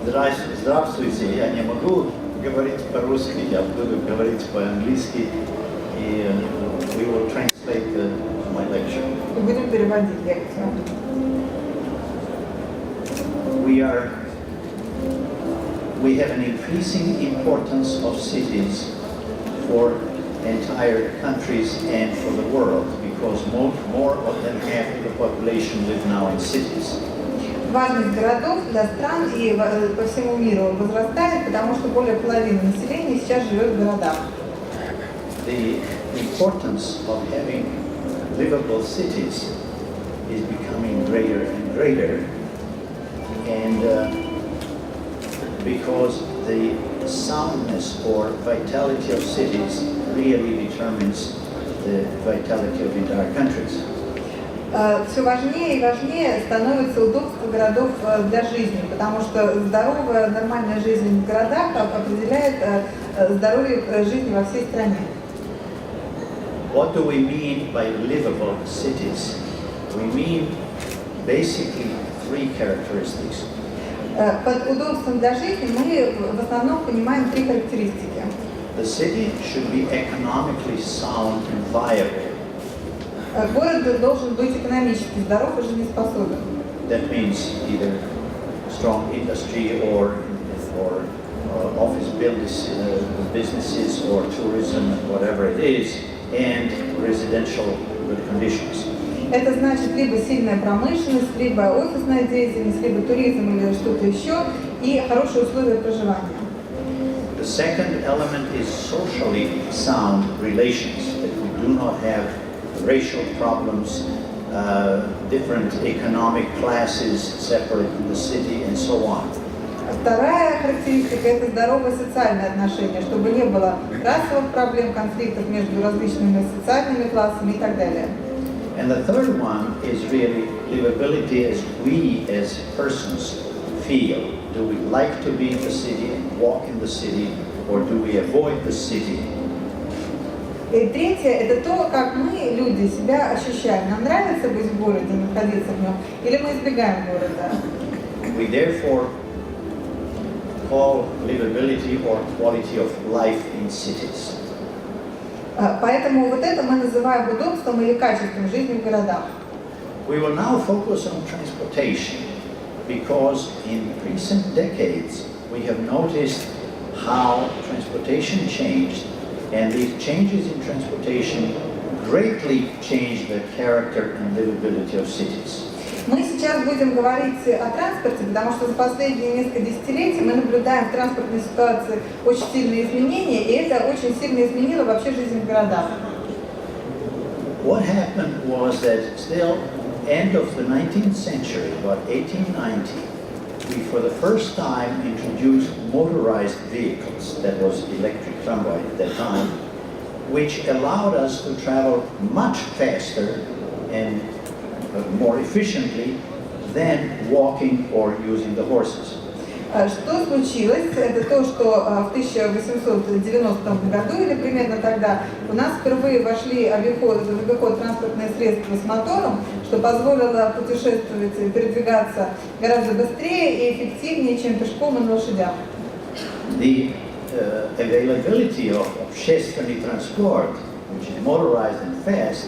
Здравствуйте, я не могу говорить по-русски, я буду говорить по-английски, и we will translate my lecture. И будем переводить лекцию. We have an increasing importance of cities for entire countries and for the world, because more than half of the population live now in cities. Важность городов для стран и по всему миру возрастает, потому что более половины населения сейчас живет в городах. The importance of having livable cities is becoming greater and greater, and because the soundness or vitality of cities really determines the vitality of entire countries. Все важнее и важнее становится удобство городов для жизни, потому что здоровая, нормальная жизнь в городах определяет здоровье жизни во всей стране. What do we mean by livable cities? We mean basically three characteristics. Под удобством для жизни мы в основном понимаем три характеристики. The city should be economically sound and viable. Город должен быть экономически здоров и жизнеспособен. That means either strong industry or office businesses or tourism, whatever it is, and residential good conditions. Это значит либо сильная промышленность, либо офисная деятельность, либо туризм или что-то еще, и хорошие условия проживания. The second element is socially sound relations, that we do not have racial problems, different economic classes separate in the city, and so on. Вторая характеристика – это здоровые социальные отношения, чтобы не было расовых проблем, конфликтов между различными социальными классами и так далее. And the third one is really livability as we as persons feel. Do we like to be in the city and walk in the city, or do we avoid the city? И третье – это то, как мы, люди, себя ощущаем. Нам нравится быть в городе, находиться в нем, или мы избегаем города. We therefore call livability or quality of life in cities. Поэтому вот это мы называем удобством или качеством жизни в городах. We will now focus on transportation, because in recent decades we have noticed how transportation changed, and these changes in transportation greatly changed the character and livability of cities. Мы сейчас будем говорить о транспорте, потому что за последние несколько десятилетий мы наблюдаем в транспортной ситуации очень сильные изменения, и это очень сильно изменило вообще жизнь в городах. What happened was that still end of the 19th century, about 1890, we for the first time introduced motorized vehicles, that was electric tramway at that time, which allowed us to travel much faster and more efficiently than walking or using the horses. Что случилось? Это то, что в 1890 году или примерно тогда у нас впервые вошли в обиход транспортные средства с мотором, что позволило путешествовать и передвигаться гораздо быстрее и эффективнее, чем пешком и на лошадях. The availability of общественный transport, which is motorized and fast,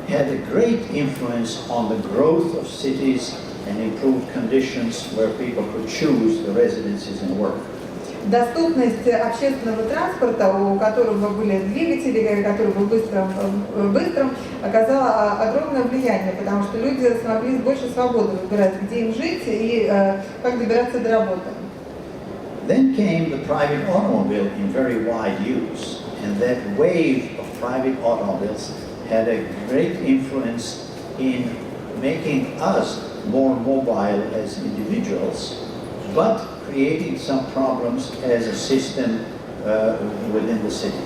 had a great influence on the growth of cities and improved conditions where people could choose the residences and work. Доступность общественного транспорта, у которого были двигатели, который был быстрым, оказала огромное влияние, потому что люди смогли с большей свободой выбирать, где им жить и как добираться до работы. Then came the private automobile in very wide use, and that wave of private automobiles had a great influence in making us more mobile as individuals, but creating some problems as a system within the city.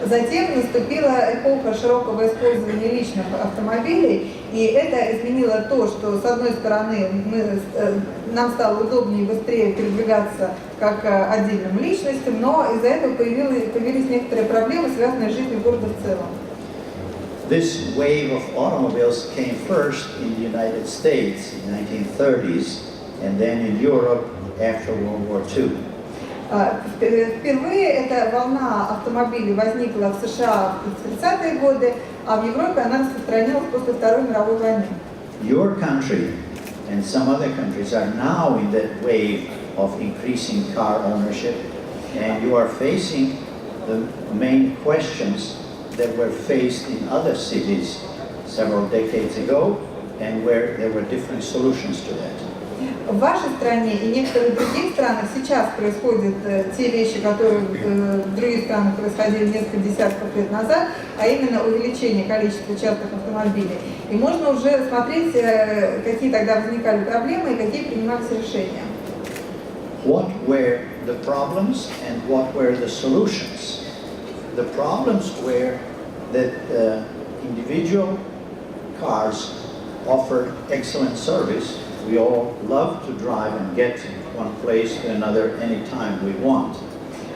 Затем наступила эпоха широкого использования личных автомобилей, и это изменило то, что с одной стороны нам стало удобнее и быстрее передвигаться как отдельным личностям, но из-за этого появились некоторые проблемы, связанные с жизнью города в целом. This wave of automobiles came first in the United States in the 1930s, and then in Europe after World War II. Впервые эта волна автомобилей возникла в США в 30-е годы, а в Европе она распространилась после Второй мировой войны. Your country and some other countries are now in that wave of increasing car ownership, and you are facing the main questions that were faced in other cities several decades ago, and where there were different solutions to that. В вашей стране и некоторых других странах сейчас происходят те вещи, которые в других странах происходили несколько десятков лет назад, а именно увеличение количества частных автомобилей. И можно уже смотреть, какие тогда возникали проблемы и какие принимались решения. What were the problems and what were the solutions? The problems were that individual cars offered excellent service. We all love to drive and get one place to another anytime we want.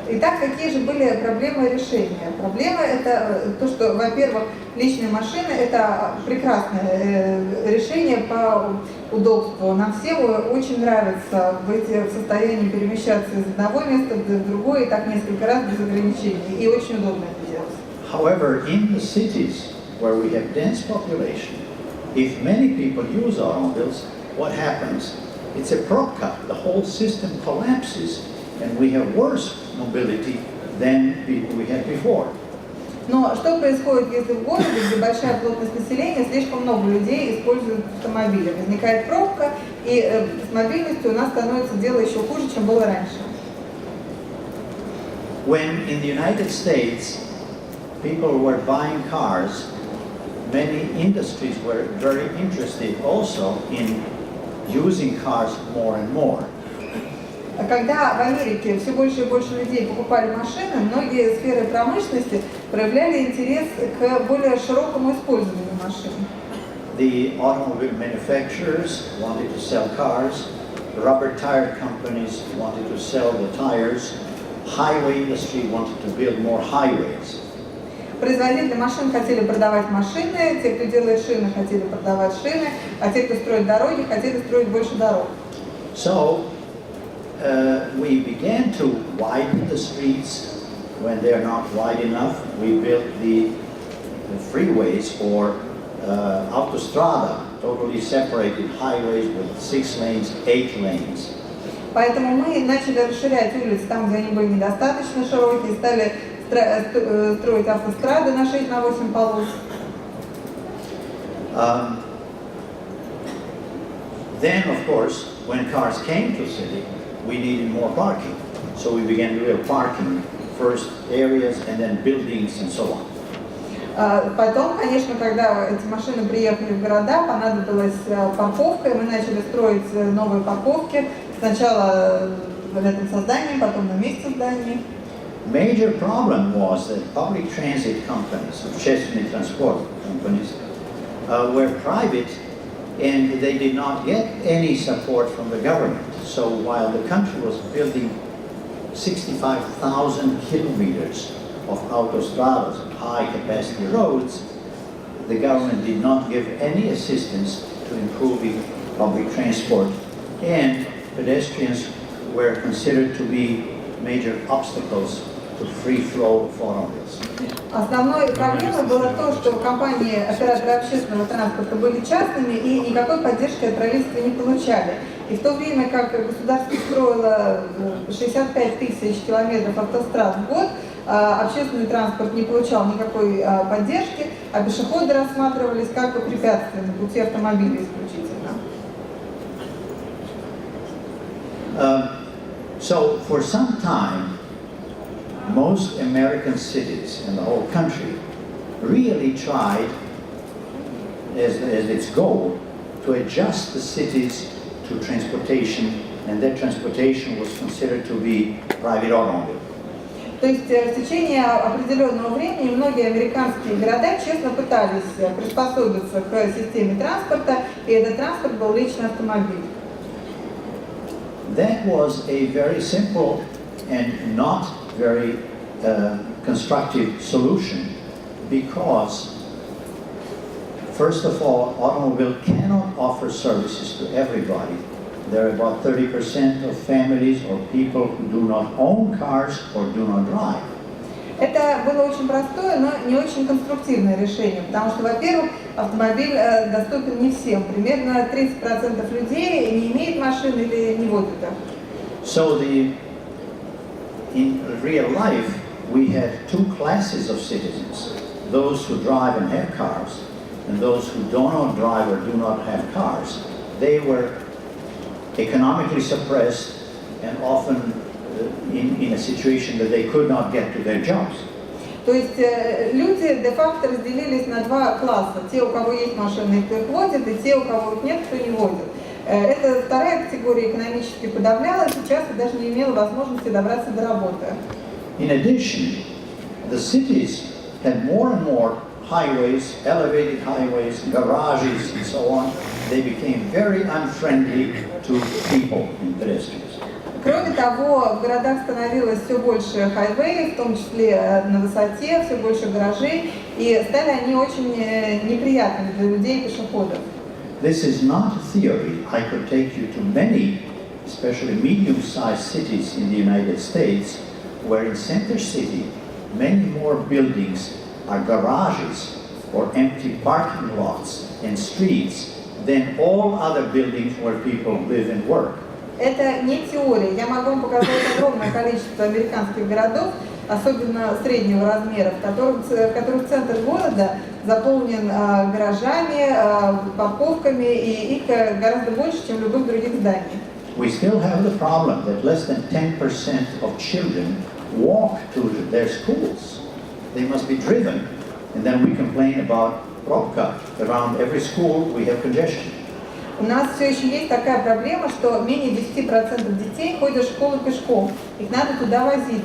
Итак, какие же были проблемы и решения? Проблема это то, что, во-первых, личные машины это прекрасное решение по удобству. Нам всем очень нравится быть в состоянии перемещаться из одного места в другое, и так несколько раз без ограничений. И очень удобно это делать. However, in the cities where we have dense population, if many people use automobiles, what happens? It's a pробка. The whole system collapses, and we have worse mobility than we had before. Но что происходит, если в городе, где большая плотность населения, слишком много людей используют автомобили? Возникает пробка, и с мобильностью у нас становится дело еще хуже, чем было раньше. When in the United States people were buying cars, many industries were very interested also in using cars more and more. Когда в Америке все больше и больше людей покупали машины, многие сферы промышленности проявляли интерес к более широкому использованию машин. The automobile manufacturers wanted to sell cars, rubber tire companies wanted to sell the tires, highway industry wanted to build more highways. Производители машин хотели продавать машины, те, кто делает шины, хотели продавать шины, а те, кто строит дороги, хотели строить больше дорог. So we began to widen the streets when they're not wide enough. We built the freeways or autostrada, totally separated highways with 6 lanes, 8 lanes. Поэтому мы начали расширять улицы там, где они были недостаточно широкие, стали строить автострады на 6 на 8 полос. Then, of course, when cars came to city, we needed more parking. So we began to build parking, first areas and then buildings and so on. Потом, конечно, когда эти машины приехали в города, понадобилась парковка, и мы начали строить новые парковки. Сначала рядом со зданием, потом на месте здания. Major problem was that public transit companies, общественные transport companies, were private and they did not get any support from the government. So while the country was building 65,000 kilometers of autostradas, high-capacity roads, the government did not give any assistance to improving public transport, and pedestrians were considered to be major obstacles to free flow of automobiles. Основной проблемой было то, что компании, операторы общественного транспорта были частными и никакой поддержки от правительства не получали. И в то время как государство строило 65 тысяч километров автострад в год, общественный транспорт не получал никакой поддержки, а пешеходы рассматривались как препятствия на пути автомобилей исключительно. So for some time, most American cities in the whole country really tried, as its goal, to adjust the cities to transportation, and that transportation was considered to be private automobile. То есть в течение определенного времени многие американские города честно пытались приспособиться к системе транспорта, и этот транспорт был личный автомобиль. That was a very simple and not very constructive solution, because first of all, automobile cannot offer services to everybody. there are about 30% of families or people who do not own cars or do not drive. Это было очень простое, но не очень конструктивное решение, потому что, во-первых, автомобиль доступен не всем. Примерно 30% людей не имеют машин или не водят их. So in real life, we had two classes of citizens, those who drive and have cars, and those who do not drive or do not have cars. They were economically suppressed and often in a situation that they could not get to their jobs. То есть люди де-факто разделились на два класса. Те, у кого есть машины, кто их водит, и те, у кого их нет, кто не водит. Эта вторая категория экономически подавлялась и часто даже не имела возможности добраться до работы. In addition, the cities had more and more highways, elevated highways, garages, and so on. They became very unfriendly to people and pedestrians. Кроме того, в городах становилось все больше хайвеев, в том числе на высоте, все больше гаражей, и стали они очень неприятными для людей и пешеходов. This is not a theory. I could take you to many, especially medium-sized cities in the United States, where in center city, many more buildings are garages or empty parking lots and streets than all other buildings where people live and work. Это не теория. Я могу вам показать огромное количество американских городов, особенно среднего размера, в которых центр города заполнен гаражами, парковками, и их гораздо больше, чем любых других зданий. We still have the problem that less than 10% of children walk to their schools. They must be driven, and then we complain about pробка. Around every school we have congestion. У нас все еще есть такая проблема, что менее 10% детей ходят в школу пешком. Их надо туда возить.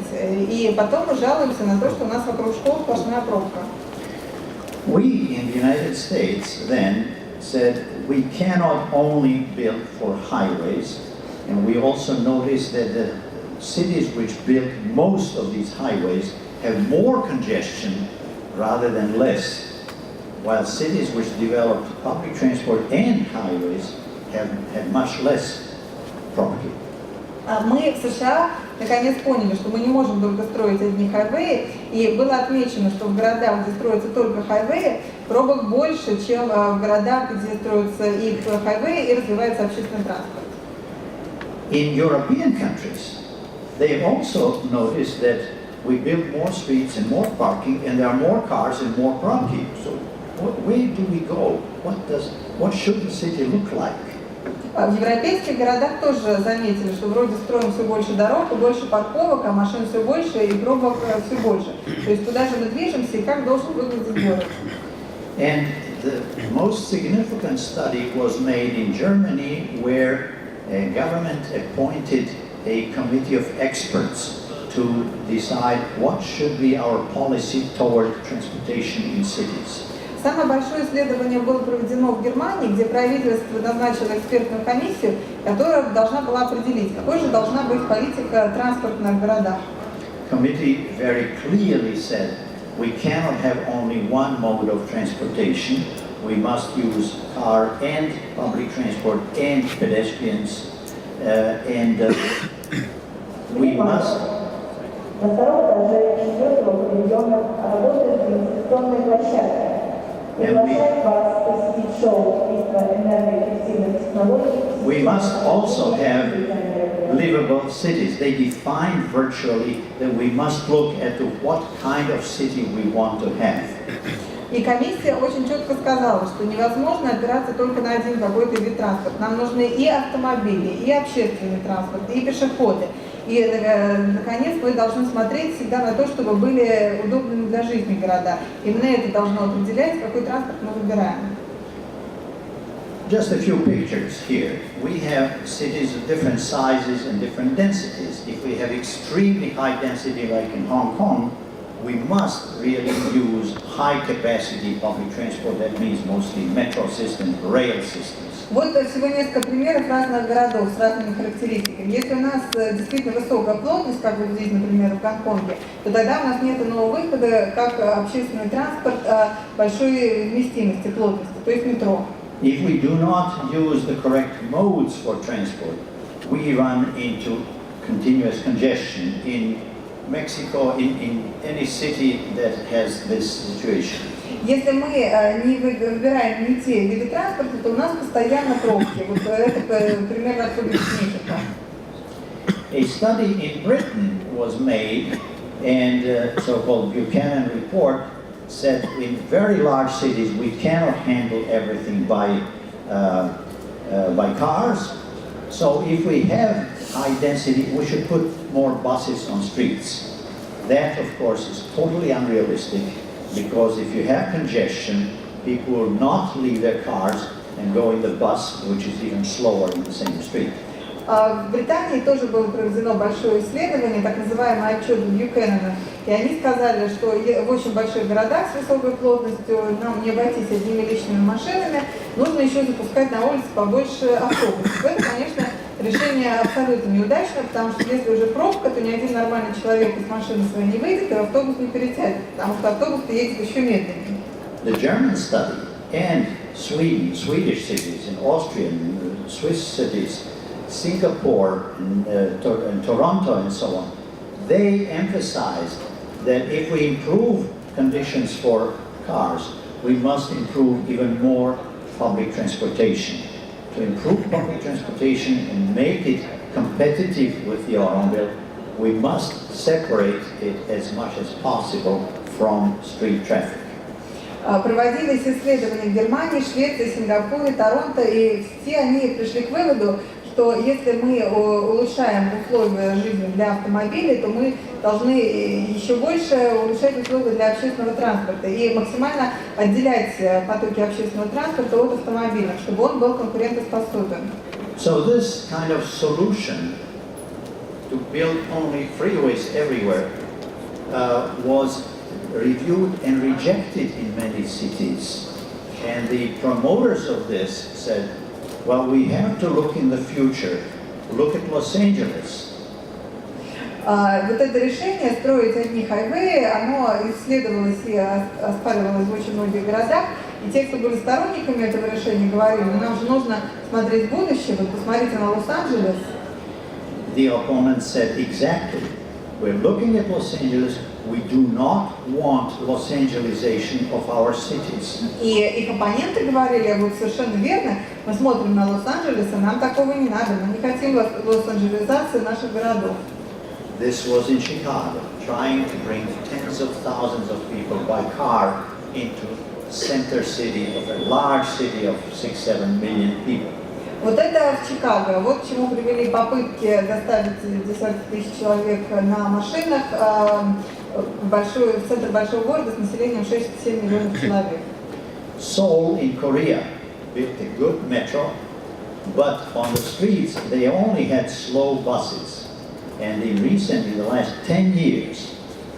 И потом мы жалуемся на то, что у нас вокруг школ сплошная пробка. We in the United States then said we cannot only build for highways, and we also noticed that the cities which built most of these highways have more congestion rather than less, while cities which developed public transport and highways have much less property. Мы в США наконец поняли, что мы не можем только строить одни хайвеи, и было отмечено, что в городах, где строятся только хайвеи, пробок больше, чем в городах, где строятся и хайвеи, и развивается общественный транспорт. In European countries, they also noticed that we build more streets and more parking, and there are more cars and more pробки. So where do we go? What should the city look like? В европейских городах тоже заметили, что вроде строим все больше дорог и больше парковок, а машин все больше и пробок все больше. То есть куда же мы движемся и как должен выглядеть город? And the most significant study was made in Germany, where a government appointed a committee of experts to decide what should be our policy toward transportation in cities. Самое большое исследование было проведено в Германии, где правительство назначило экспертную комиссию, которая должна была определить, какой же должна быть политика транспортная в городах. Committee very clearly said we cannot have only one mode of transportation. We must use car and public transport and pedestrians, and we must. На втором этаже четвертого павильона работает инвестиционная площадка. Приглашает вас посетить шоу энергоэффективных технологий. We must also have livable cities. They define virtually that we must look at what kind of city we want to have. И комиссия очень четко сказала, что невозможно опираться только на один какой-то вид транспорта. Нам нужны и автомобили, и общественный транспорт, и пешеходы. И, наконец, мы должны смотреть всегда на то, чтобы были удобными для жизни города. Именно это должно определять, какой транспорт мы выбираем. Just a few pictures here. We have cities of different sizes and different densities. If we have extremely high density like in Hong Kong, we must really use high-capacity public transport. That means mostly metro systems, rail systems. Вот всего несколько примеров разных городов с разными характеристиками. Если у нас действительно высокая плотность, как вот здесь, например, в Гонконге, то тогда у нас нет иного выхода, как общественный транспорт большой вместимости, плотности, то есть метро. If we do not use the correct modes for transport, we run into continuous congestion in Mexico, in any city that has this situation. Если мы не выбираем не те виды транспорта, то у нас постоянно пробки. Вот это примерно отсюда Мексика. A study in Britain was made, and so-called Buchanan report said in very large cities we cannot handle everything by cars. So if we have high density, we should put more buses on streets. That, of course, is totally unrealistic, because if you have congestion, people will not leave their cars and go in the bus, which is even slower in the same street. В Британии тоже было проведено большое исследование, так называемый отчет Бьюкенена, и они сказали, что в очень больших городах с высокой плотностью нам не обойтись одними личными машинами, нужно еще запускать на улице побольше автобусов. Это, конечно, решение абсолютно неудачное, потому что если уже пробка, то ни один нормальный человек из машины своей не выйдет, и автобус не перетянет, потому что автобус едет еще медленнее. The German study and Swedish cities, and Austrian, Swiss cities, Singapore and Toronto and so on, they emphasized that if we improve conditions for cars, we must improve even more public transportation. To improve public transportation and make it competitive with the automobile, we must separate it as much as possible from street traffic. Проводились исследования в Германии, Швеции, Сингапуре, Торонто, и все они пришли к выводу, что если мы улучшаем условия жизни для автомобилей, то мы должны еще больше улучшать условия для общественного транспорта и максимально отделять потоки общественного транспорта от автомобилей, чтобы он был конкурентоспособен. So this kind of solution to build only freeways everywhere was reviewed and rejected in many cities. And the promoters of this said, well, we have to look in the future. Look at Los Angeles. Вот это решение строить одни хайвеи, оно исследовалось и оспаривалось в очень многих городах. И те, кто были сторонниками этого решения, говорили, нам же нужно смотреть в будущее, вот посмотрите на Лос-Анджелес. The opponents said exactly. We're looking at Los Angeles. We do not want Los Angelesization of our cities. И их оппоненты говорили, вот совершенно верно, мы смотрим на Лос-Анджелес, а нам такого не надо, мы не хотим лос-анджелизации наших городов. This was in Chicago, trying to bring tens of thousands of people by car into center city of a large city of 6-7 million people. Вот это в Чикаго. Вот к чему привели попытки доставить десятки тысяч человек на машинах в центр большого города с населением 6-7 миллионов человек. Seoul in Korea built a good metro, but on the streets they only had slow buses. And in the last 10 years,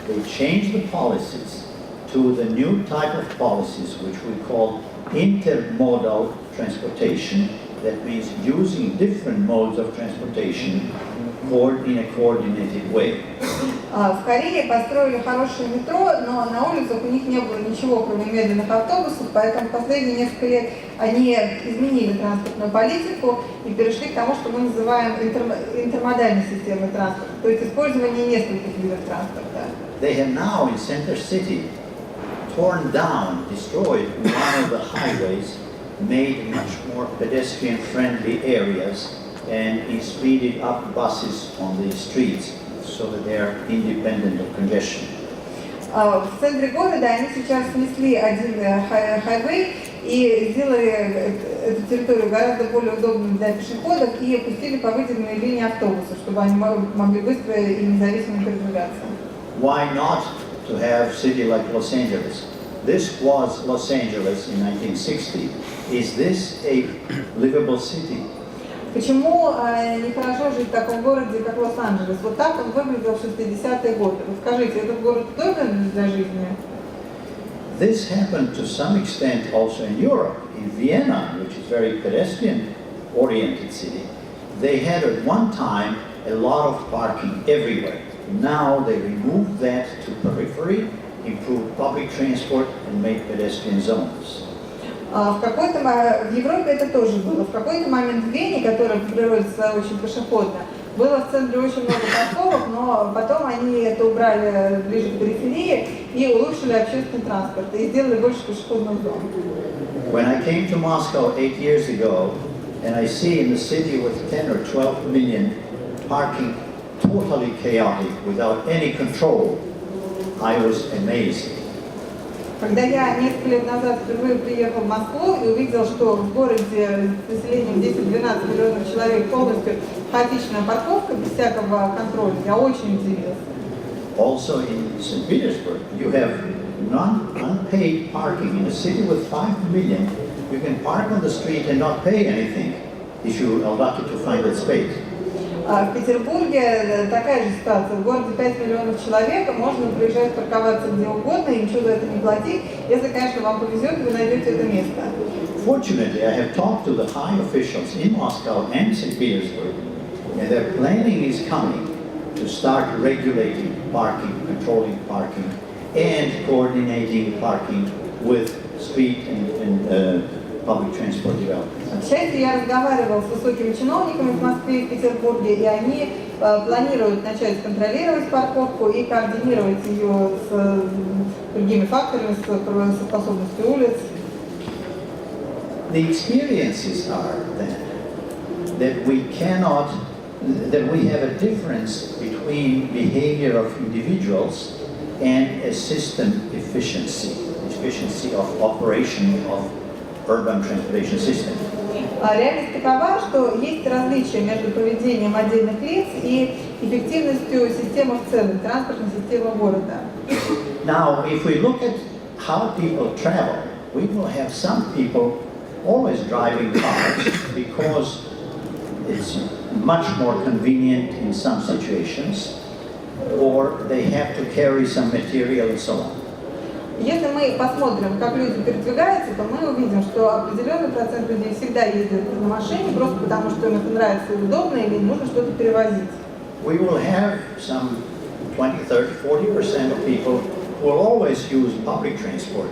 they changed the policies to the new type of policies which we call intermodal transportation. That means using different modes of transportation in a coordinated way. В Корее построили хорошее метро, но на улицах у них не было ничего, кроме медленных автобусов, поэтому в последние несколько лет они изменили транспортную политику и перешли к тому, что мы называем интермодальной системой транспорта, то есть использование нескольких видов транспорта. They have now in Center City torn down, destroyed one of the highways, made much more pedestrian-friendly areas, and speeded up buses on the streets so that they are independent of congestion. В центре города они сейчас снесли один хайвей и сделали эту территорию гораздо более удобной для пешеходов и опустили по выделенной линии автобусов, чтобы они могли быстро и независимо передвигаться. Why not to have a city like Los Angeles? This was Los Angeles in 1960. Is this a livable city? Почему нехорошо жить в таком городе, как Лос-Анджелес? Вот так он выглядел в 60-е годы. Вот скажите, этот город удобен для жизни? This happened to some extent also in Europe. In Vienna, which is a very pedestrian-oriented city, they had at one time a lot of parking everywhere. Now they removed that to periphery, improved public transport, and made pedestrian zones. В Европе это тоже было. В какой-то момент в Вене, которая по природе очень пешеходна, было в центре очень много парковок, но потом они это убрали ближе к периферии и улучшили общественный транспорт и сделали больше пешеходных зон. When I came to Moscow 8 years ago, and I see in the city with 10 or 12 million parking totally chaotic, without any control, I was amazed. Когда я несколько лет назад впервые приехал в Москву и увидел, что в городе с населением 10-12 миллионов человек полностью хаотичная парковка без всякого контроля, я очень удивился. Also in St. Petersburg, you have non-unpaid parking in a city with 5 million. You can park on the street and not pay anything if you are lucky to find that space. В Петербурге такая же ситуация. В городе 5 миллионов человек, можно приезжать парковаться где угодно и ничего за это не платить. Если, конечно, вам повезет, вы найдете это место. Fortunately, I have talked to the high officials in Moscow and St. Petersburg, and their planning is coming to start regulating parking, controlling parking, and coordinating parking with street and public transport development. К счастью, я разговаривал с высокими чиновниками в Москве и в Петербурге, и они планируют начать контролировать парковку и координировать ее с другими факторами, со способностью улиц. The experiences are that we have a difference between behavior of individuals and a system efficiency of operation of urban transportation system. Реальность такова, что есть различия между поведением отдельных лиц и эффективностью системы в целом, транспортной системы города. Now, if we look at how people travel, we will have some people always driving cars because it's much more convenient in some situations, or they have to carry some material and so on. Если мы посмотрим, как люди передвигаются, то мы увидим, что определенный процент людей всегда ездят на машине, просто потому что им это нравится и удобно, или нужно что-то перевозить. We will have some 20, 30, 40% of people who will always use public transport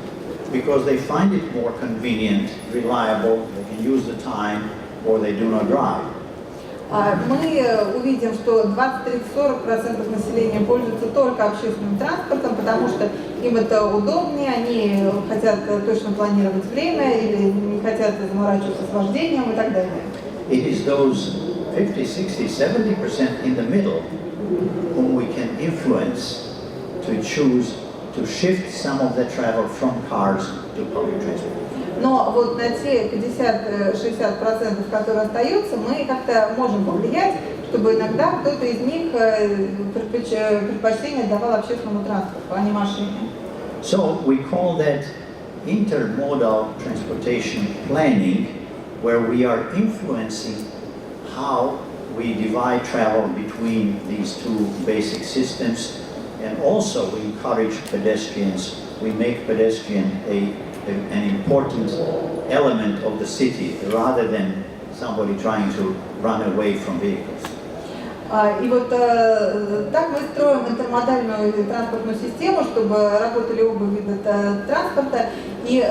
because they find it more convenient, reliable, they can use the time, or they do not drive. Мы увидим, что 20-30-40% населения пользуются только общественным транспортом, потому что им это удобнее, они хотят точно планировать время или не хотят заморачиваться с вождением и так далее. It is those 50, 60, 70% in the middle whom we can influence to choose to shift some of the travel from cars to public transport. Но вот на те 50-60%, которые остаются, мы как-то можем повлиять, чтобы иногда кто-то из них предпочтение давал общественному транспорту, а не машине. So we call that intermodal transportation planning, where we are influencing how we divide travel between these two basic systems, and also we encourage pedestrians. We make pedestrian an important element of the city rather than somebody trying to run away from vehicles. И вот так мы строим интермодальную транспортную систему, чтобы работали оба вида транспорта, и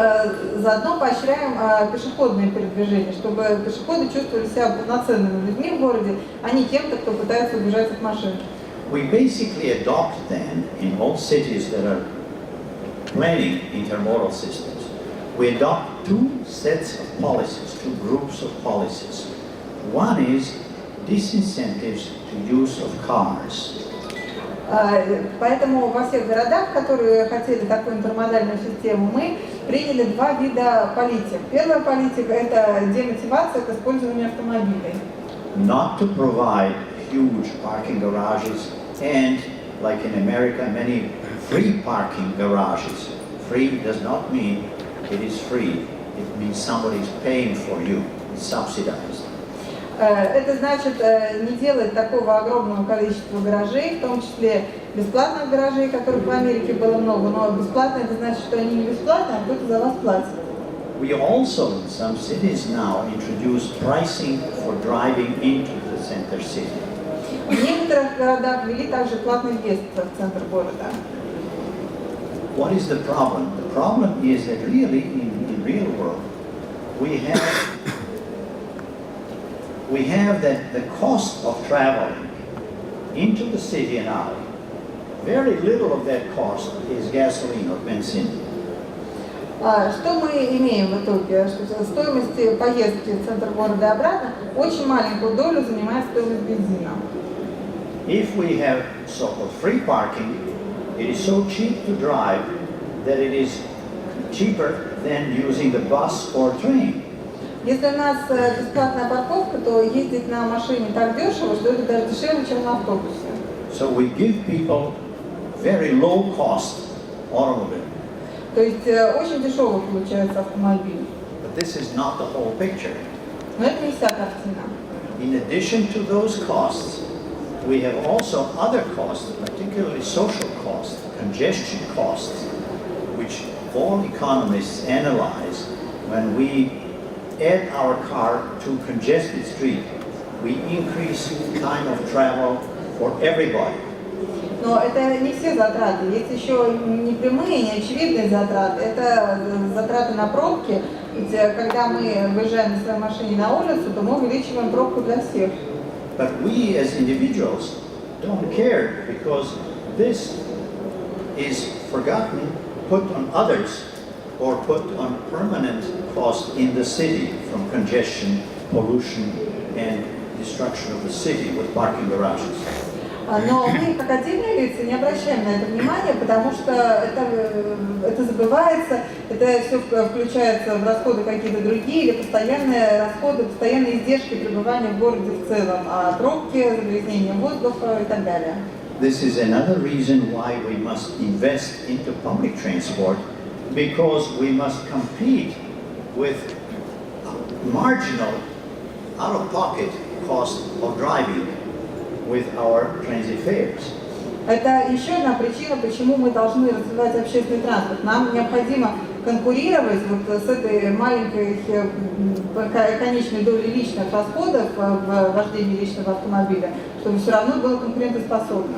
заодно поощряем пешеходные передвижения, чтобы пешеходы чувствовали себя полноценными людьми в городе, а не кем-то, кто пытается убежать от машин. We basically adopt then in all cities that are planning intermodal systems. We adopt two sets of policies, two groups of policies. One is disincentives to use of cars. Поэтому во всех городах, которые хотели такую интермодальную систему, мы приняли два вида политик. Первая политика – это демотивация к использованию автомобилей. Not to provide huge parking garages and, like in America, many free parking garages. Free does not mean it is free. It means somebody is paying for you. It's subsidized. Это значит не делать такого огромного количества гаражей, в том числе бесплатных гаражей, которых в Америке было много, но бесплатно это значит, что они не бесплатные, а кто-то за вас платит. We also in some cities now introduce pricing for driving into the center city. В некоторых городах ввели также платный въезд в центр города. What is the problem? The problem is that really in real world we have that the cost of traveling into the city and out, very little of that cost is gasoline or benzene. Что мы имеем в итоге? Что стоимость поездки в центр города и обратно очень маленькую долю занимает стоимость бензина. If we have so-called free parking, it is so cheap to drive that it is cheaper than using the bus or train. Если у нас бесплатная парковка, то ездить на машине так дешево, что это даже дешевле, чем на автобусе. So we give people very low cost automobile. То есть очень дешево получается автомобиль. But this is not the whole picture. Но это не вся картина. In addition to those costs, we have also other costs, particularly social costs, congestion costs, which all economists analyze. When we add our car to congested street, we increase time of travel for everybody. Но это не все затраты. Есть еще непрямые, неочевидные затраты. Это затраты на пробки. Ведь когда мы выезжаем на своей машине на улицу, то мы увеличиваем пробку для всех. But we as individuals don't care because this is forgotten, put on others, or put on permanent cost in the city from congestion, pollution, and destruction of the city with parking garages. Но мы, как отдельные лица, не обращаем на это внимания, потому что это забывается, это все включается в расходы какие-то другие, или постоянные расходы, постоянные издержки пребывания в городе в целом, пробки, загрязнение воздуха и так далее. This is another reason why we must invest into public transport, because we must compete with marginal, out-of-pocket cost of driving with our transit fares. Это еще одна причина, почему мы должны развивать общественный транспорт. Нам необходимо конкурировать вот с этой маленькой конечной долей личных расходов в вождении личного автомобиля, чтобы все равно было конкурентоспособно.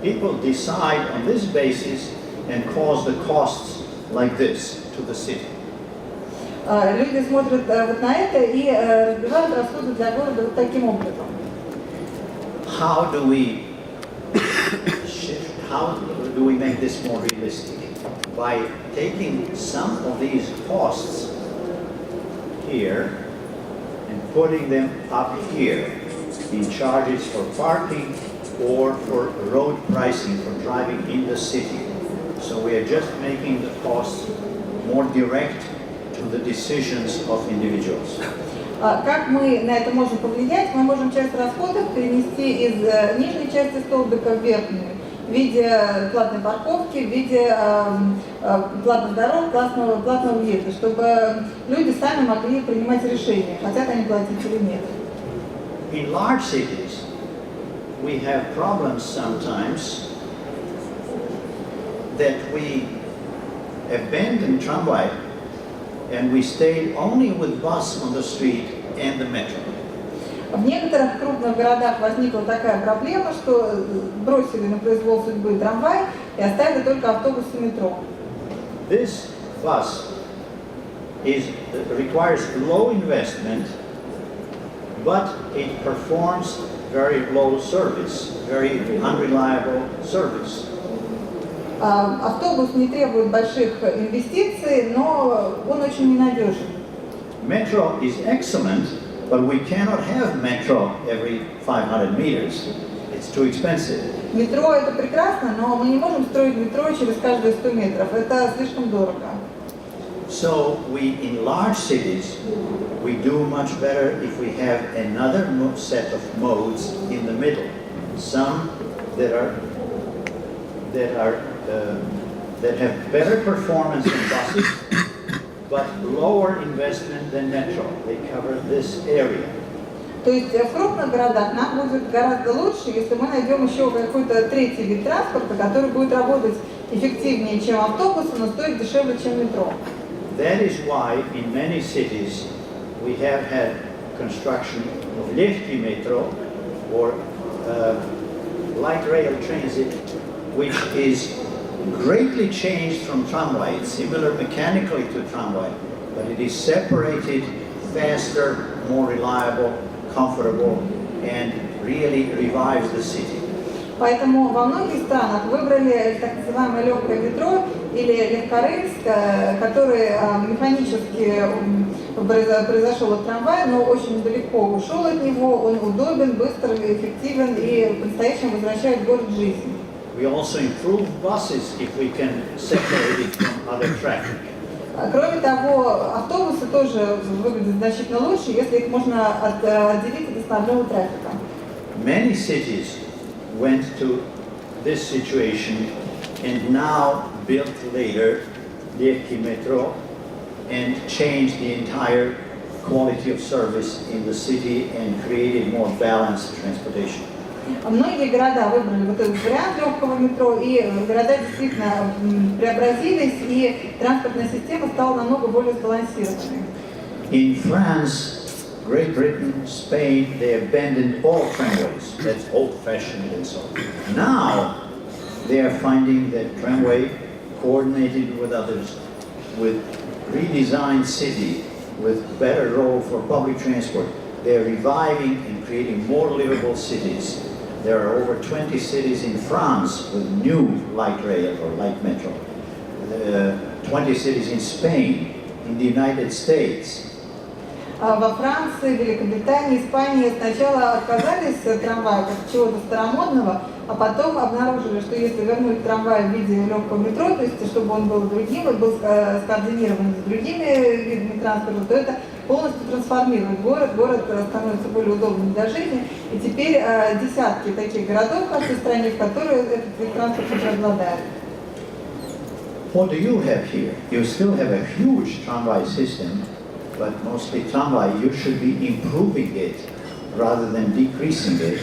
People decide on this basis and cause the costs like this to the city. Люди смотрят вот на это и разбивают расходы для города вот таким образом. How do we make this more realistic? By taking some of these costs here and putting them up here in charges for parking or for road pricing for driving in the city. So we are just making the costs more direct to the decisions of individuals. Как мы на это можем повлиять? Мы можем часть расходов перенести из нижней части столбика в верхнюю в виде платной парковки, в виде платных дорог, платного въезда, чтобы люди сами могли принимать решения, хотят они платить или нет. In large cities, we have problems sometimes that we abandon tramway and we stay only with bus on the street and the metro. В некоторых крупных городах возникла такая проблема, что бросили на произвол судьбы трамвай и оставили только автобус и метро. This bus requires low investment, but it performs very low service, very unreliable service. Автобус не требует больших инвестиций, но он очень ненадежен. Metro is excellent, but we cannot have metro every 500 meters. It's too expensive. Метро это прекрасно, но мы не можем строить метро через каждые 100 метров. Это слишком дорого. So in large cities, we do much better if we have another set of modes in the middle. Some that have better performance than buses, but lower investment than metro. They cover this area. То есть в крупных городах нам будет гораздо лучше, если мы найдем еще какой-то третий вид транспорта, который будет работать эффективнее, чем автобусы, но стоит дешевле, чем метро. That is why in many cities we have had construction of легкий metro or light rail transit, which is greatly changed from tramway. It's similar mechanically to tramway, but it is separated, faster, more reliable, comfortable, and really revives the city. Поэтому во многих странах выбрали так называемое легкое метро или легкорельс, который механически произошел от трамвая, но очень далеко ушел от него, он удобен, быстр, эффективен и по-настоящему возвращает город в жизнь. We also improve buses if we can separate it from other traffic. Кроме того, автобусы тоже выглядят значительно лучше, если их можно отделить от основного трафика. Many cities went to this situation and now built later the metro and changed the entire quality of service in the city and created more balanced transportation. Многие города выбрали вот этот вариант легкого метро, и города действительно преобразились, и транспортная система стала намного более сбалансированной. In France, Great Britain, Spain, they abandoned all tramways. That's old-fashioned and so on. Now, they are finding that tramway, coordinated with others, with redesigned city, with better role for public transport, they are reviving and creating more livable cities. There are over 20 cities in France with new light rail or light metro. 20 cities in Spain, in the United States. Во Франции, Великобритании, Испании сначала отказались от трамвая как чего-то старомодного, а потом обнаружили, что если вернуть трамвай в виде легкого метро, то есть чтобы он был другим и был скоординирован с другими видами транспорта, то это полностью трансформирует город, город становится более удобным для жизни, и теперь десятки таких городов в каждой стране, в которых этот вид транспорта преобладает. What do you have here? You still have a huge tramway system, but mostly tramway. You should be improving it rather than decreasing it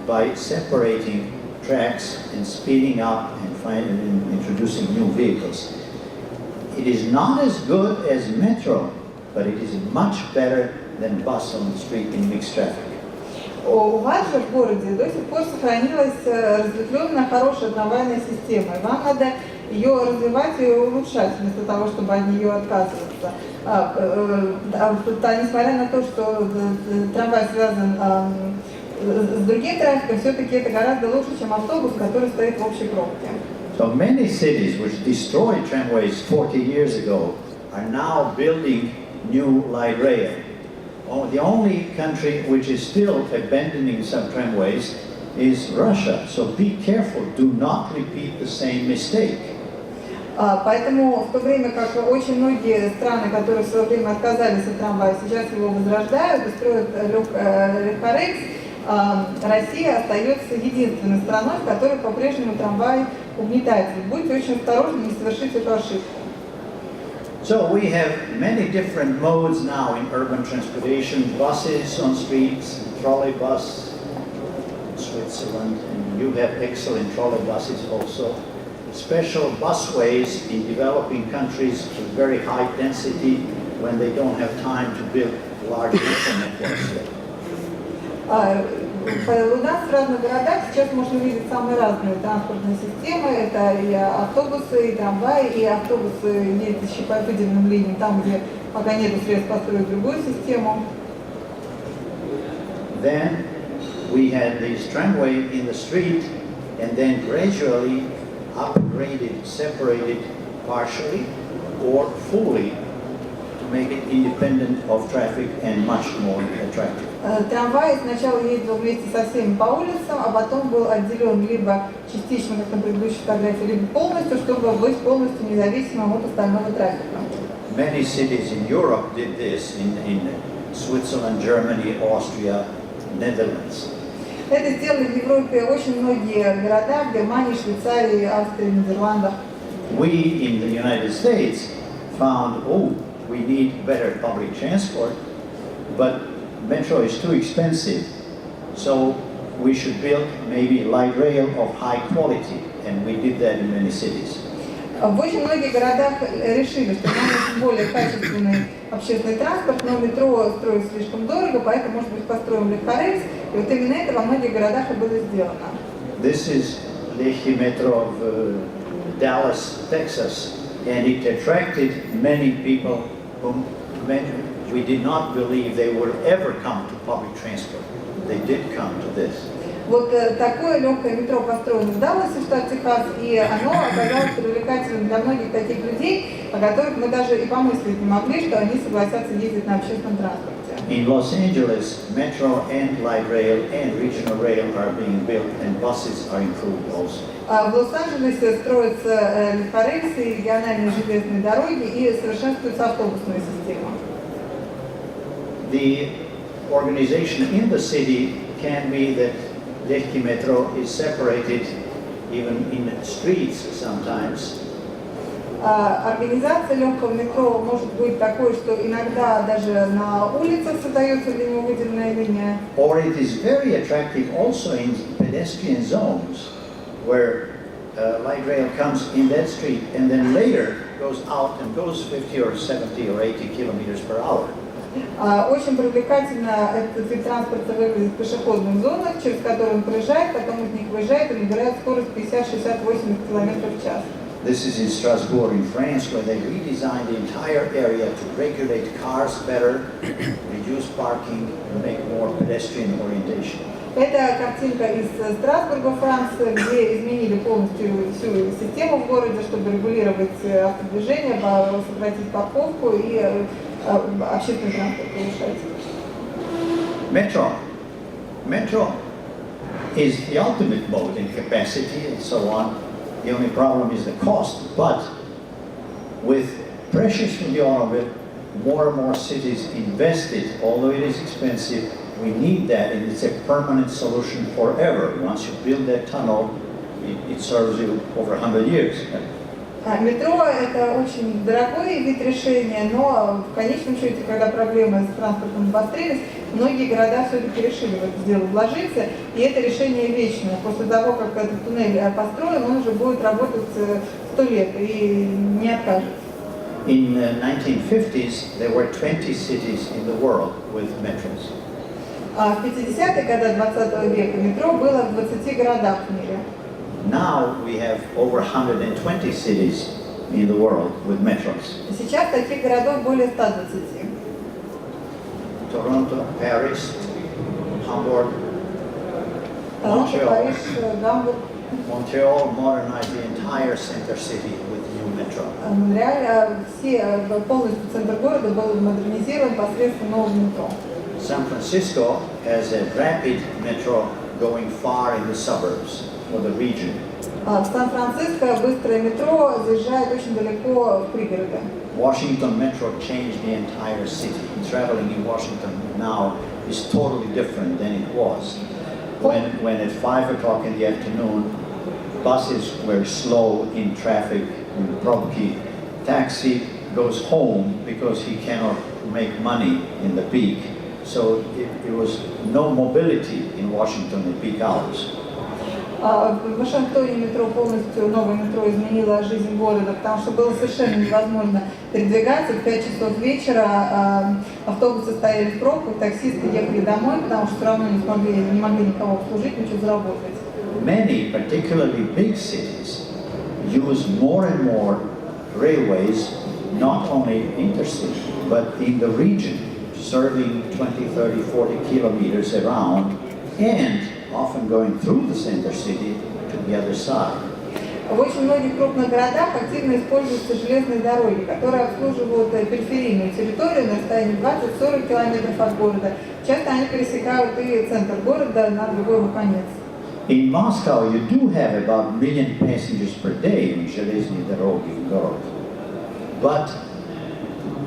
by separating tracks and speeding up and introducing new vehicles. It is not as good as metro, but it is much better than bus on the street in mixed traffic. У вас же в городе до сих пор сохранилась разветвленная хорошая трамвайная система, и вам надо ее развивать и улучшать, вместо того, чтобы от нее отказываться. Несмотря на то, что трамвай связан с другим трафиком, все-таки это гораздо лучше, чем автобус, который стоит в общей пробке. So many cities which destroyed tramways 40 years ago are now building new light rail. The only country which is still abandoning some tramways is Russia. So be careful, do not repeat the same mistake. Поэтому в то время как очень многие страны, которые в свое время отказались от трамвая, сейчас его возрождают и строят легкорельс, Россия остается единственной страной, в которой по-прежнему трамвай угнетается. Будьте очень осторожны, не совершите эту ошибку. So we have many different modes now in urban transportation, buses on streets, trolleybus in Switzerland, and you have excellent trolleybuses also. Special busways in developing countries with very high density when they don't have time to build large networks. У нас в разных городах сейчас можно увидеть самые разные транспортные системы. Это и автобусы, и трамваи, и автобусы, ездящие по выделенным линиям, там, где пока нет средств построить другую систему. Then we had this tramway in the street, and then gradually upgraded, separated partially or fully to make it independent of traffic and much more attractive. Трамвай сначала ездил вместе со всеми по улицам, а потом был отделен либо частично, как на предыдущей фотографии, либо полностью, чтобы быть полностью независимым от остального трафика. Many cities in Europe did this, in Switzerland, Germany, Austria, Netherlands. Это сделали в Европе очень многие города, в Германии, Швейцарии, Австрии, Нидерландах. We in the United States found, we need better public transport, but metro is too expensive, so we should build maybe light rail of high quality, and we did that in many cities. В очень многих городах решили, что нам нужен более качественный общественный транспорт, но метро строить слишком дорого, поэтому, может быть, построим легкорельс, и вот именно это во многих городах и было сделано. This is the metro of Dallas, Texas, and it attracted many people whom we did not believe they would ever come to public transport. They did come to this. Вот такое легкое метро построено в Далласе, штат Техас, и оно оказалось привлекательным для многих таких людей, о которых мы даже и помыслить не могли, что они согласятся ездить на общественном транспорте. In Los Angeles, metro and light rail and regional rail are being built, and buses are improved also. В Лос-Анджелесе строятся легкорельсы, региональные железные дороги и совершенствуется автобусная система. The organization in the city can be that Lehki metro is separated even in streets sometimes. Организация легкого метро может быть такой, что иногда даже на улицах создается для него выделенная линия. Or it is very attractive also in pedestrian zones, where light rail comes in that street and then later goes out and goes 50 or 70 or 80 kilometers per hour. Очень привлекательно этот вид транспорта выглядит в пешеходных зонах, через которые он проезжает, потом из них выезжает и набирает скорость 50, 60, 80 км в час. This is in Strasbourg in France, where they redesigned the entire area to regulate cars better, reduce parking, and make more pedestrian orientation. Это картинка из Страсбурга, Франции, где изменили полностью всю систему в городе, чтобы регулировать автодвижение, сократить парковку и общественный транспорт повышать. Metro is the ultimate mode in capacity and so on. The only problem is the cost. But with pressures from the automobile, more and more cities invested, although it is expensive. We need that, and it's a permanent solution forever. Once you build that tunnel, it serves you over 100 years. Метро – это очень дорогой вид решения, но в конечном счете, когда проблемы с транспортом обострились, многие города все-таки решили в это дело вложиться, и это решение вечное. После того, как этот туннель построен, он уже будет работать 100 лет и не откажется. In the 1950s, there were 20 cities in the world with metros. В 50-е годы 20 века метро было в 20 городах в мире. Now we have over 120 cities in the world with metros. Сейчас таких городов более 120. Toronto, Paris, Hamburg, Торонто, Париж, Гамбург. Montreal modernized the entire center city with new metro. Реально полностью центр города был модернизирован посредством нового метро. San Francisco has a rapid metro going far in the suburbs for the region. В Сан-Франциско быстрое метро заезжает очень далеко в пригороды. Washington Metro changed the entire city. Traveling in Washington now is totally different than it was. When at 5 o'clock in the afternoon, buses were slow in traffic, in Pробки, taxi goes home because he cannot make money in the peak. So it was no mobility in Washington at peak hours. В Вашингтоне метро полностью, новое метро изменило жизнь города, потому что было совершенно невозможно передвигаться. В 5 часов вечера автобусы стояли в пробках, таксисты ехали домой, потому что все равно не могли никого обслужить, ничего заработать. Many, particularly big cities, use more and more railways, not only intercity, but in the region, serving 20, 30, 40 kilometers around, and often going through the center city to the other side. В очень многих крупных городах активно используются железные дороги, которые обслуживают периферийную территорию на расстоянии 20-40 километров от города. Часто они пересекают и центр города на другой его конец. In Moscow, you do have about 1 million passengers per day in железные дороги in город, but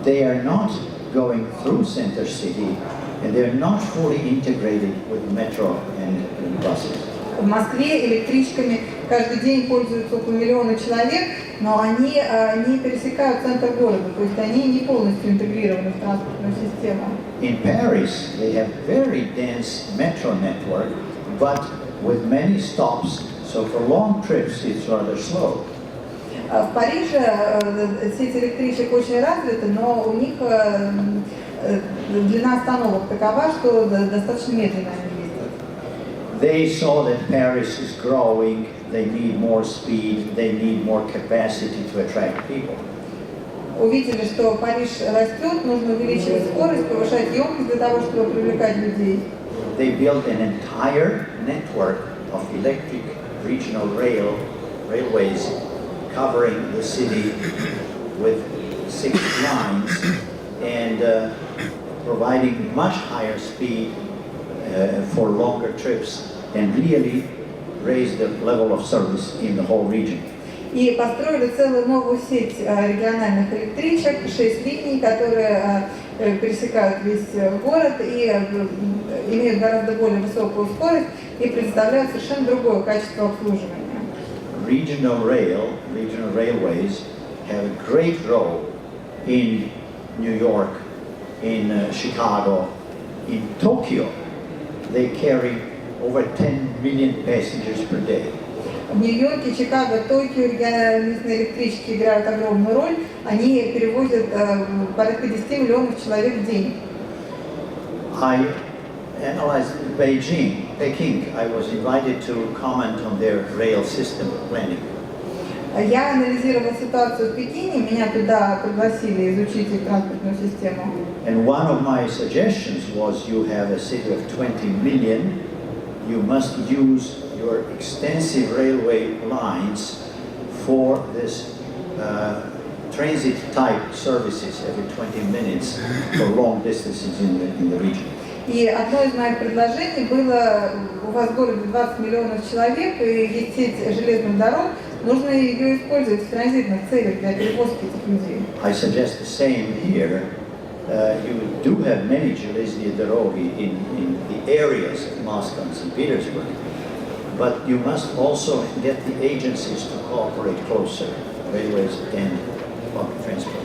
they are not going through center city, and they're not fully integrated with metro and buses. В Москве электричками каждый день пользуются около 1 миллиона человек, но они не пересекают центр города, то есть они не полностью интегрированы в транспортную систему. In Paris, they have very dense metro network, but with many stops, so for long trips it's rather slow. В Париже сеть электричек очень развита, но у них длина остановок такова, что достаточно медленно они ездят. They saw that Paris is growing, they need more speed, they need more capacity to attract people. увидели, что Париж растет, нужно увеличивать скорость, повышать емкость для того, чтобы привлекать людей. They built an entire network of electric regional railways covering the city with 6 lines and providing much higher speed for longer trips and really raised the level of service in the whole region. И построили целую новую сеть региональных электричек, 6 линий, которые пересекают весь город и имеют гораздо более высокую скорость и предоставляют совершенно другое качество обслуживания. Regional railways have a great role in New York, in Chicago, in Tokyo. They carry over 10 million passengers per day. В Нью-Йорке, Чикаго, Токио региональные электрички играют огромную роль. Они перевозят порядка 10 миллионов человек в день. I analyzed Peking. I was invited to comment on their rail system planning. Я анализировала ситуацию в Пекине, меня туда пригласили изучить их транспортную систему. And one of my suggestions was you have a city of 20 million. You must use your extensive railway lines for this transit type services every 20 minutes for long distances in the region. И одно из моих предложений было, у вас в городе 20 миллионов человек, и есть сеть железных дорог, нужно ее использовать в транзитных целях для перевозки этих людей. I suggest the same here. You do have many железные дороги in the areas of Moscow and St. Petersburg, but you must also get the agencies to cooperate closer, railways and public transport.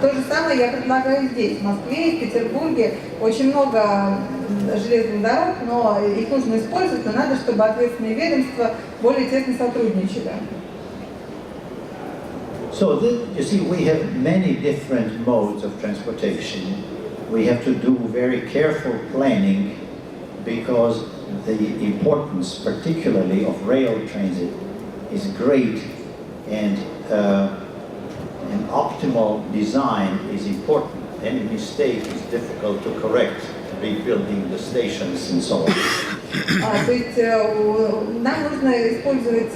То же самое я предлагаю здесь, в Москве и в Петербурге. Очень много железных дорог, но их нужно использовать, но надо, чтобы ответственные ведомства более тесно сотрудничали. So you see, we have many different modes of transportation. We have to do very careful planning because the importance, particularly of rail transit, is great, and an optimal design is important. Any mistake is difficult to correct, rebuilding the stations and so on. То есть нам нужно использовать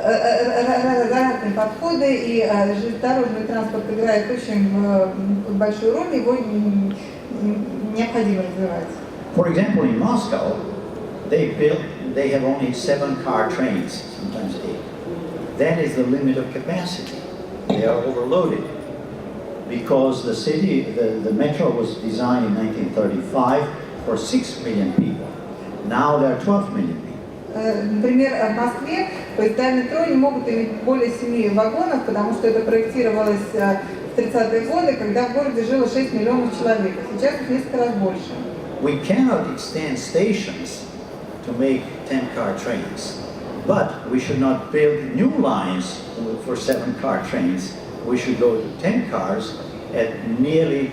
разные подходы, и железнодорожный транспорт играет очень большую роль, его необходимо развивать. For example, in Moscow, they have only 7-car trains, sometimes 8. That is the limit of capacity. They are overloaded because the city, the metro was designed in 1935 for 6 million people. Now there are 12 million people. Например, в Москве поезда метро не могут иметь более 7 вагонов, потому что это проектировалось в 30-е годы, когда в городе жило 6 миллионов человек. Сейчас их несколько раз больше. We cannot extend stations to make 10-car trains, but we should not build new lines for 7-car trains. We should go to 10 cars at nearly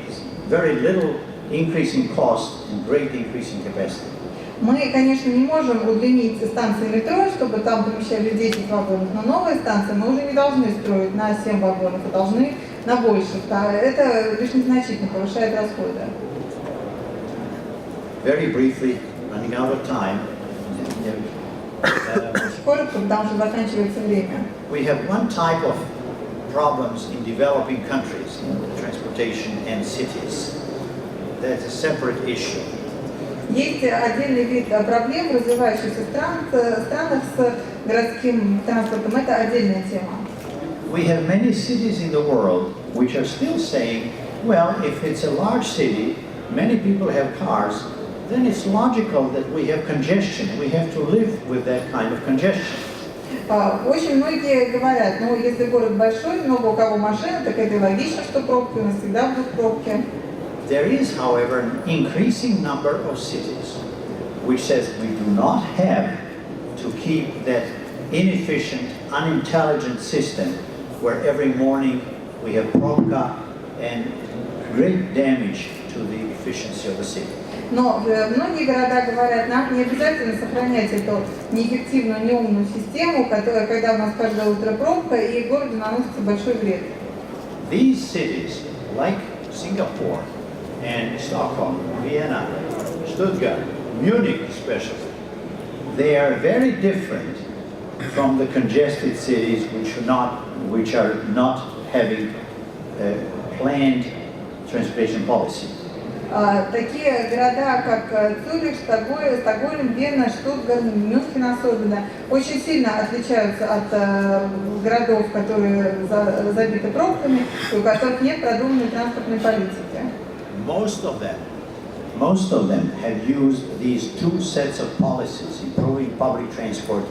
very little increase in cost and great increase in capacity. Мы, конечно, не можем удлинить станции метро, чтобы там помещали 10 вагонов, но новые станции мы уже не должны строить на 7 вагонов, а должны на больше. Это лишь незначительно повышает расходы. Very briefly, running out of time, Коротко, потому что заканчивается время. we have one type of problems in developing countries, in transportation and cities. That's a separate issue. Есть отдельный вид проблем в развивающихся странах с городским транспортом. Это отдельная тема. We have many cities in the world which are still saying, well, if it's a large city, many people have cars, then it's logical that we have congestion. We have to live with that kind of congestion. Очень многие говорят, ну, если город большой, много у кого машин, так это логично, что пробки, у нас всегда будут пробки. There is, however, an increasing number of cities which says we do not have to keep that inefficient, unintelligent system where every morning we have pробка and great damage to the efficiency of the city. Но многие города говорят, нам не обязательно сохранять эту неэффективную, неумную систему, которая, когда у нас каждое утро пробка, и городу наносится большой вред. these cities, like Singapore and Stockholm, Vienna, Stuttgart, Munich especially, they are very different from the congested cities which are not having planned transportation policy. Такие города, как Цюрих, Стокгольм, Вена, Штутгарт, Мюнхен особенно, очень сильно отличаются от городов, которые забиты пробками, у которых нет продуманной транспортной политики. Most of them have used these two sets of policies, improving public transport